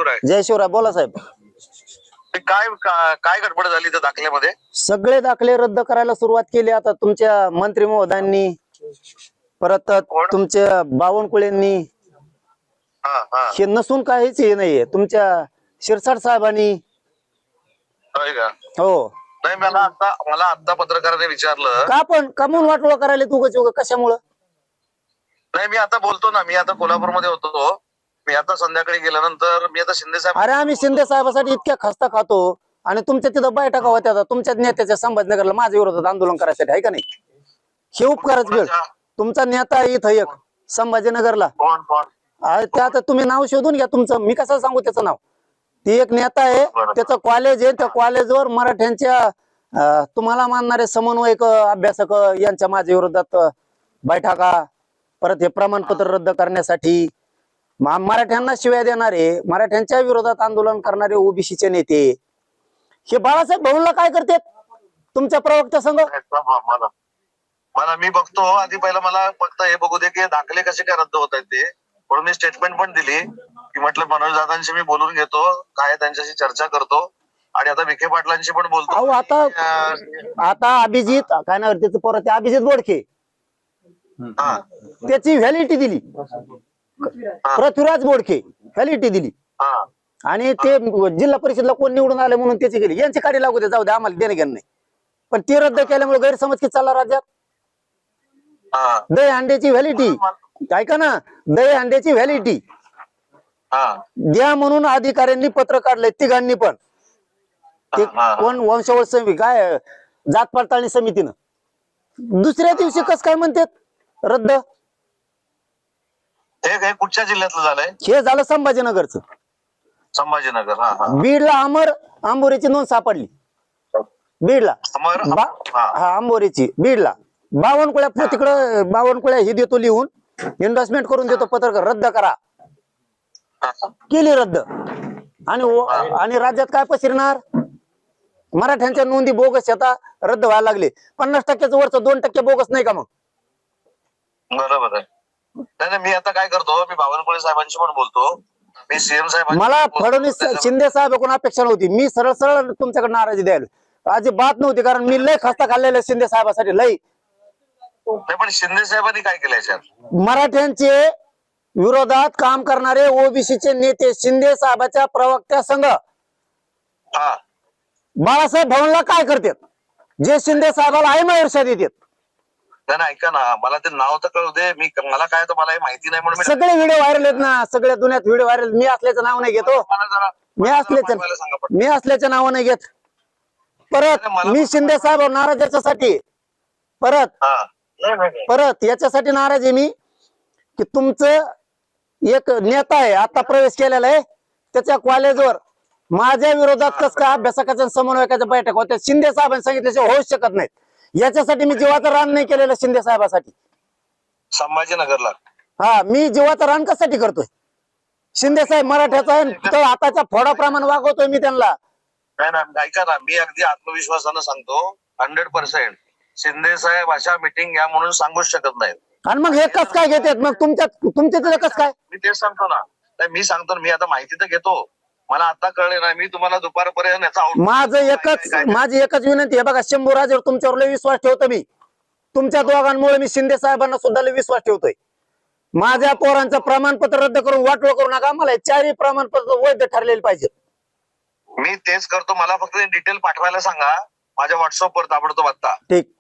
शिवराय. जय शिवराय. बोला साहेब. ते काय गडबड झाली त्या दाखल्यामध्ये? सगळे दाखले रद्द करायला सुरुवात केली आता तुमच्या मंत्री महोदयांनी, परत तुमच्या बावनकुळेंनी. हे नसून काहीच हे नाहीये तुमच्या शिरसाट साहेबांनी. हो. नाही, मला आता पत्रकाराने विचारलं का पण कमून वाटोळं करायला तू कशामुळं? नाही, मी आता बोलतो ना, मी आता कोल्हापूरमध्ये होतो. मी आता संध्याकाळी गेल्यानंतर मी आता शिंदे साहेब. अरे आम्ही शिंदे साहेबासाठी इतक्या खस्ता खातो आणि तुमच्या तिथं बैठका होत्या तुमच्या नेत्याच्या संभाजीनगरला माझ्या विरोधात आंदोलन करायसाठी, आहे का नाही? हे उपकारच वेळ. तुमचा नेता इथं एक संभाजीनगरला. ते आता तुम्ही नाव शोधून घ्या तुमचं, मी कसं सांगू त्याचं नाव. ती एक नेता आहे, त्याचं कॉलेज आहे, त्या कॉलेजवर मराठ्यांच्या तुम्हाला मानणारे समन्वयक अभ्यासक यांच्या माझ्या विरोधात बैठका, परत हे प्रमाणपत्र रद्द करण्यासाठी मराठ्यांना शिव्या देणारे, मराठ्यांच्या विरोधात आंदोलन करणारे ओबीसीचे नेते हे बाळासाहेब भाऊंला काय करतात तुमच्या प्रवक्त्या संघ? मला मी बघतो आधी, पहिला मला फक्त हे बघू दे की दाखले कसे काय रद्द होत आहेत ते. म्हणून मी स्टेटमेंट पण दिली की म्हटलं मनोज दादांशी मी बोलून घेतो, काय त्यांच्याशी चर्चा करतो आणि आता विखे पाटलांशी पण बोलतो. आता अभिजित काय नाव त्याचं परत, ते अभिजित बोडके त्याची व्हॅलिडिटी दिली, पृथ्वीराज बोडके व्हॅलिडिटी दिली आणि ते जिल्हा परिषदला कोण निवडून आले म्हणून त्याची गेली. यांची काढी लागू दे, जाऊ दे, आम्हाला देणे घेणं नाही. पण ती रद्द केल्यामुळे गैरसमज किती चालला राज्यात. दही अंड्याची व्हॅलिडिटी, ऐका ना, दही अंड्याची व्हॅलिडिटी द्या म्हणून अधिकाऱ्यांनी पत्र काढलंय तिघांनी पण. ते कोण वंशावळ समिती काय जात पडताळणी समितीनं दुसऱ्या दिवशी कस काय म्हणतात रद्द? हे कुठच्या जिल्ह्यातलं झालंय? हे झालं संभाजीनगरचं. संभाजीनगर. बीडला आंबोरीची नोंद सापडली. बीडला आंबोरीची, बीडला बावनकुळ्या तिकडं बावनकुळ्या हे देतो लिहून, इन्व्हेस्टमेंट करून देतो पत्रकार रद्द करा, केली रद्द. आणि राज्यात काय पसरणार? मराठ्यांच्या नोंदी बोगस आता रद्द व्हायला लागले. 50% वरचं 2% बोगस नाही का मग? बरोबर आहे. नाही, मी आता काय करतो, मी बावनकुळे साहेबांशी पण बोलतो, मी सीएम साहेब. मला फडणवीस शिंदे साहेबांकडून अपेक्षा नव्हती, मी सरळ सरळ तुमच्याकडे नाराजी द्यायला अजिबात नव्हती, कारण मी लय खस्ता खाल्लेला शिंदे साहेबासाठी लय. पण शिंदे साहेबांनी काय केलं याच्यात? मराठ्यांचे विरोधात काम करणारे ओबीसीचे नेते शिंदे साहेबाच्या प्रवक्त्या संघ बाळासाहेब भाऊंला काय करतात, जे शिंदे साहेबाला आहे ईर्ष्या देतात. नाही, ऐका ना, मला ते नाव तर कळू दे. मला काय तर मला माहिती नाही म्हणून सगळे व्हिडिओ व्हायरल आहेत ना, सगळ्या दुनियात व्हिडिओ व्हायरल. मी असल्याचं नाव नाही घेतो, मी असल्याचं नाव नाही घेत. परत मी शिंदे साहेब नाराज याच्यासाठी, परत याच्यासाठी नाराज आहे मी की तुमचं एक नेता आहे आता प्रवेश केलेला आहे, त्याच्या कॉलेजवर माझ्या विरोधात कस काय अभ्यासकाच्या समन्वयकाच्या बैठक होत्या, शिंदे साहेबांनी सांगितल्याशिवाय होऊच शकत नाहीत. याच्यासाठी मी जीवाचं रान नाही केलेलं शिंदे साहेबासाठी संभाजीनगरला. मी जीवाचं रान कशासाठी करतोय? शिंदे साहेब मराठ्याचा आहे, तर आताच्या फोडाप्रमाणे वागवतोय मी त्यांना. नाही, ऐका ना, मी अगदी आत्मविश्वासानं सांगतो 100% शिंदे साहेब अशा मीटिंग घ्या म्हणून सांगूच शकत नाहीत. आणि मग हे कस काय घेतात मग तुमच्या तिथे कस काय? मी तेच सांगतो ना, मी सांगतो ना, मी आता माहिती तर घेतो, मला आता कळले नाही, मी तुम्हाला दुपारपर्यंत माझी एकच विनंती आहे बघा, शंभूराजेवर तुमच्यावर लय विश्वास ठेवतो मी, तुमच्या दोघांमुळे मी शिंदे साहेबांना सुद्धा लय विश्वास ठेवतोय. माझ्या पोरांचं प्रमाणपत्र रद्द करून वाटोळ करू नका, मला 4ही प्रमाणपत्र वैध ठरलेले पाहिजे. मी तेच करतो, मला फक्त डिटेल पाठवायला सांगा माझ्या व्हॉट्सअपवर ताबडतोब आता. ठीक.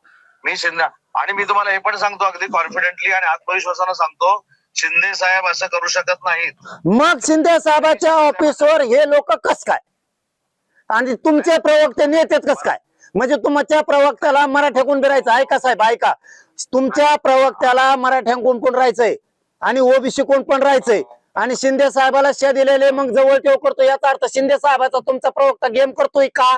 मी शिंदे, आणि मी तुम्हाला हे पण सांगतो अगदी कॉन्फिडेंटली आणि आत्मविश्वासानं सांगतो, शिंदे साहेब असं करू शकत नाहीत. मग शिंदे साहेबाच्या ऑफिसवर हे लोक कस काय आणि तुमचे प्रवक्ते नेतेत कस काय? म्हणजे तुमच्या प्रवक्त्याला मराठ्याकून राहायचं. ऐका साहेब, ऐका, तुमच्या प्रवक्त्याला मराठ्यांकून पण राहायचंय आणि ओबीसी कोण पण राहायचंय आणि शिंदे साहेबाला शे दिलेले मग जवळ ठेव करतो, याचा अर्थ शिंदे साहेबाचा तुमचा प्रवक्ता गेम करतोय का?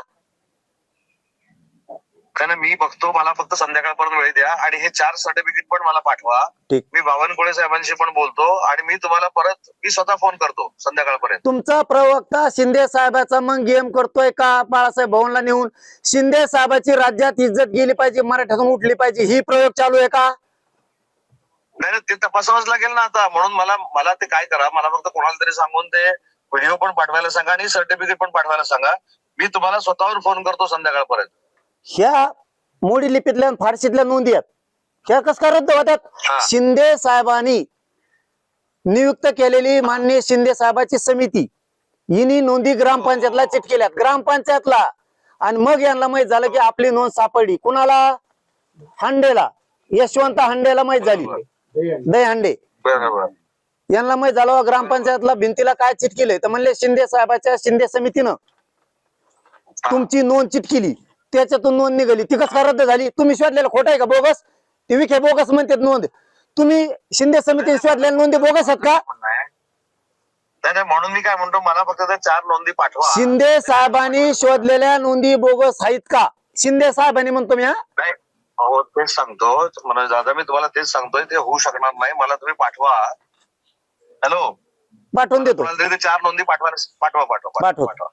मी बघतो, मला फक्त संध्याकाळपर्यंत वेळ द्या आणि हे 4 सर्टिफिकेट पण मला पाठवा. मी बावनकुळे साहेबांशी पण बोलतो आणि मी तुम्हाला मी स्वतः फोन करतो संध्याकाळपर्यंत. तुमचा प्रवक्ता शिंदे साहेबाचा मग गेम करतोय का? बाळासाहेब भाऊंला नेऊन शिंदे साहेबाची राज्यात इज्जत गेली पाहिजे, मराठ्यातून उठली पाहिजे, ही प्रयोग चालू आहे का? नाही, ते तपासावंच लागेल ना आता. म्हणून मला ते काय करा, मला फक्त कोणाला तरी सांगून ते व्हिडिओ पण पाठवायला सांगा आणि सर्टिफिकेट पण पाठवायला सांगा. मी तुम्हाला स्वतःवर फोन करतो संध्याकाळपर्यंत. ह्या मोडी लिपीतल्या आणि फारशीतल्या नोंदी आहेत, ह्या कस काय रद्द होतात? हा. शिंदे साहेबांनी नियुक्त केलेली माननीय शिंदे साहेबाची समिती हिनी नोंदी ग्रामपंचायतला चिटकेल्यात, ग्रामपंचायतला. आणि मग यांना माहित झालं की आपली नोंद सापडली. कुणाला? हांडेला, यशवंत हांडेला माहित झाली, दहीहंडे बरोबर. यांना माहित झालं ग्रामपंचायतला भिंतीला काय चिटकेलंय, तर म्हणले शिंदे साहेबाच्या शिंदे समितीनं तुमची नोंद चिटकेली, त्याच्यातून नोंद निघाली. ती कसं काय रद्द झाली? तुम्ही शोधलेलं खोटं आहे का? बोगस? ते विखे बोगस म्हणतात नोंद. तुम्ही शिंदे समिती शोधलेल्या नोंदी बोगस आहेत का? नाही नाही, म्हणून मी काय म्हणतो, मला फक्त त्या 4 नोंदी पाठवा. शिंदे साहेबांनी शोधलेल्या नोंदी बोगस आहेत का? शिंदे साहेबांनी म्हणतो मी. नाही हो, तेच सांगतो मनोज दादा, मी तुम्हाला तेच सांगतोय, ते होऊ शकणार नाही. मला तुम्ही पाठवा. हॅलो, पाठवून देतो. 4 नोंदी पाठवा. पाठवतो.